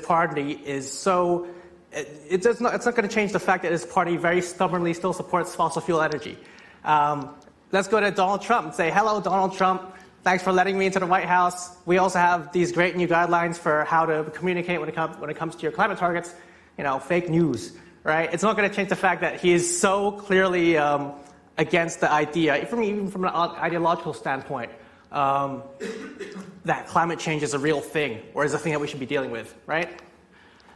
party is so... It's not going to change the fact that his party very stubbornly still supports fossil fuel energy. Let's go to Donald Trump and say, hello, Donald Trump. Thanks for letting me into the White House. We also have these great new guidelines for how to communicate when it comes to your climate targets. Fake news. Right? It's not going to change the fact that he is so clearly against the idea, even from an ideological standpoint, that climate change is a real thing, or is a thing that we should be dealing with, right?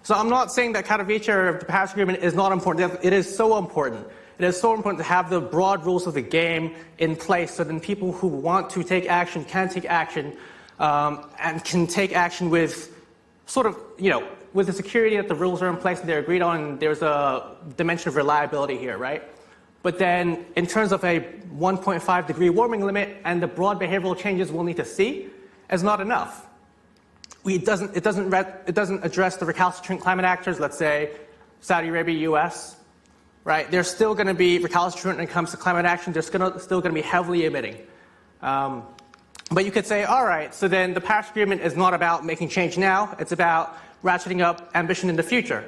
So I'm not saying that Katowice or the Paris Agreement is not important. It is so important. It is so important to have the broad rules of the game in place so then people who want to take action can take action and can take action with sort of, with the security that the rules are in place and they're agreed on, and there's a dimension of reliability here, right? But then in terms of a 1.5 degree warming limit and the broad behavioral changes we'll need to see is not enough. It doesn't address the recalcitrant climate actors, let's say Saudi Arabia, US, right? They're still going to be recalcitrant when it comes to climate action. They're still going to be heavily emitting. But you could say, all right, so then the Paris Agreement is not about making change now. It's about ratcheting up ambition in the future.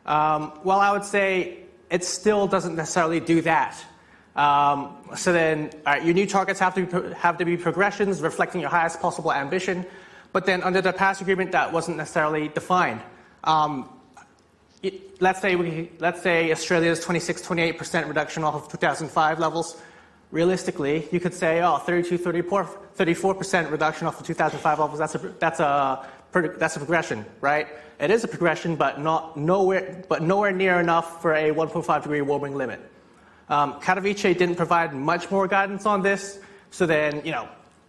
Well, I would say it still doesn't necessarily do that. So then, all right, your new targets have to be progressions reflecting your highest possible ambition. But then under the Paris Agreement, that wasn't necessarily defined. Let's say Australia's 26-28% reduction off of 2005 levels. Realistically, you could say, 34% reduction off of 2005 levels. That's a progression, right? It is a progression, but nowhere near enough for a 1.5 degree warming limit. Katowice didn't provide much more guidance on this. So then,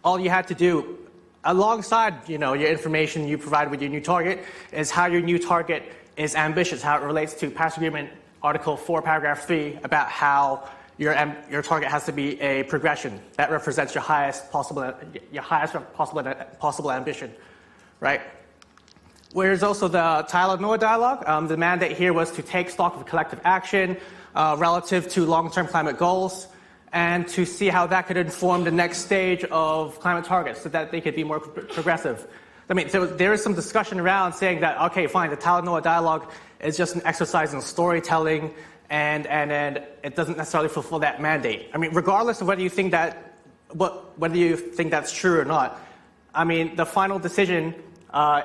all you had to do, alongside your information you provide with your new target, is how your new target is ambitious, how it relates to Paris Agreement Article 4, Paragraph 3, about how your target has to be a progression that represents your highest possible ambition, right? Whereas also the Talanoa Dialogue, the mandate here was to take stock of collective action relative to long-term climate goals, and to see how that could inform the next stage of climate targets so that they could be more progressive. I mean, so there is some discussion around saying that, okay, fine, the Talanoa Dialogue is just an exercise in storytelling and it doesn't necessarily fulfill that mandate. I mean, regardless of whether you think that's true or not, I mean, the final decision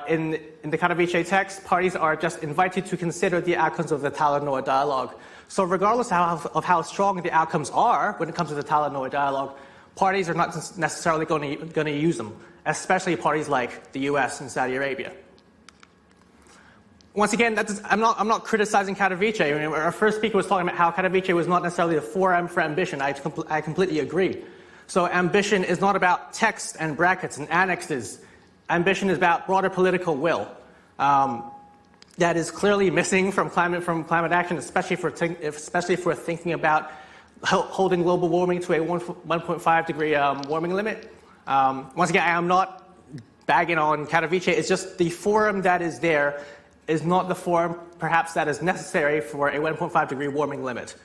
in the Katowice text, parties are just invited to consider the outcomes of the Talanoa Dialogue. So regardless of how strong the outcomes are when it comes to the Talanoa Dialogue, parties are not necessarily going to use them, especially parties like the US and Saudi Arabia. Once again, I'm not criticizing Katowice. I mean, our first speaker was talking about how Katowice was not necessarily the forum for ambition. I completely agree. So ambition is not about text and brackets and annexes. Ambition is about broader political will. That is clearly missing from climate action, especially if we're thinking about holding global warming to a 1.5 degree warming limit. Once again, I am not bagging on Katowice. It's just the forum that is there is not the forum, perhaps, that is necessary for a 1.5 degree warming limit.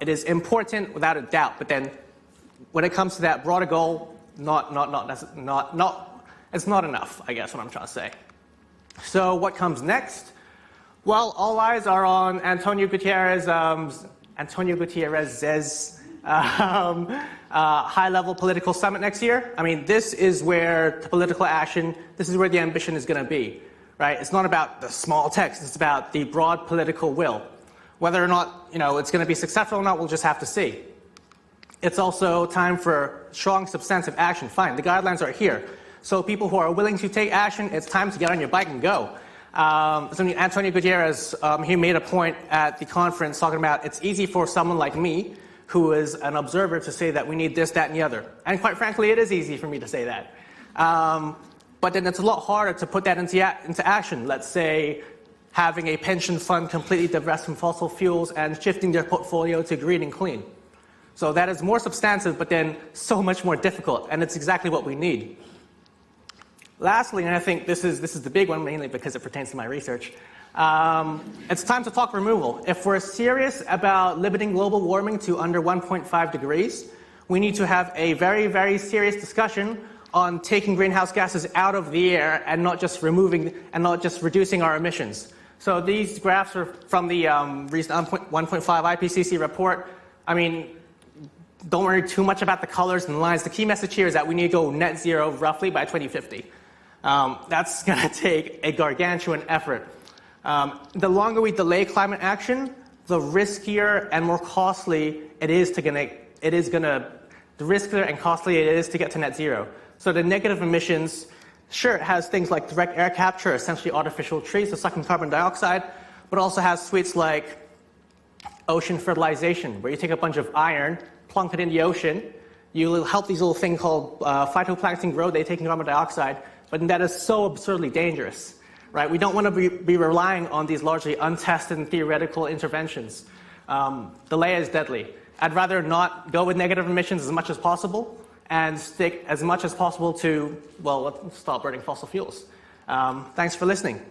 It is important without a doubt, but then when it comes to that broader goal, it's not enough, I guess, what I'm trying to say. So what comes next? Well, all eyes are on Antonio Gutierrez's high-level political summit next year. I mean, this is where the political action, this is where the ambition is going to be, right? It's not about the small text. It's about the broad political will. Whether or not, it's going to be successful or not, we'll just have to see. It's also time for strong, substantive action. Fine, the guidelines are here. So people who are willing to take action, it's time to get on your bike and go. Antonio Gutierrez, he made a point at the conference talking about it's easy for someone like me, who is an observer, to say that we need this, that, and the other. And quite frankly, it is easy for me to say that. But then it's a lot harder to put that into action. Let's say having a pension fund completely divest from fossil fuels and shifting their portfolio to green and clean. So that is more substantive, but then so much more difficult, and it's exactly what we need. Lastly, and I think this is the big one, mainly because it pertains to my research, it's time to talk removal. If we're serious about limiting global warming to under 1.5 degrees, we need to have a very, very serious discussion on taking greenhouse gases out of the air and not just reducing our emissions. So these graphs are from the recent 1.5 IPCC report. I mean, don't worry too much about the colors and the lines. The key message here is that we need to go net zero roughly by 2050. That's going to take a gargantuan effort. The longer we delay climate action, the riskier and more costly it is to get to net zero. So the negative emissions Sure, it has things like direct air capture, essentially artificial trees to suck in carbon dioxide, but it also has suites like ocean fertilization, where you take a bunch of iron, plunk it in the ocean, you will help these little things called phytoplankton grow, they take in carbon dioxide, but that is so absurdly dangerous, right? We don't want to be relying on these largely untested and theoretical interventions. Delay is deadly. I'd rather not go with negative emissions as much as possible and stick as much as possible to, well, let's stop burning fossil fuels. Thanks for listening.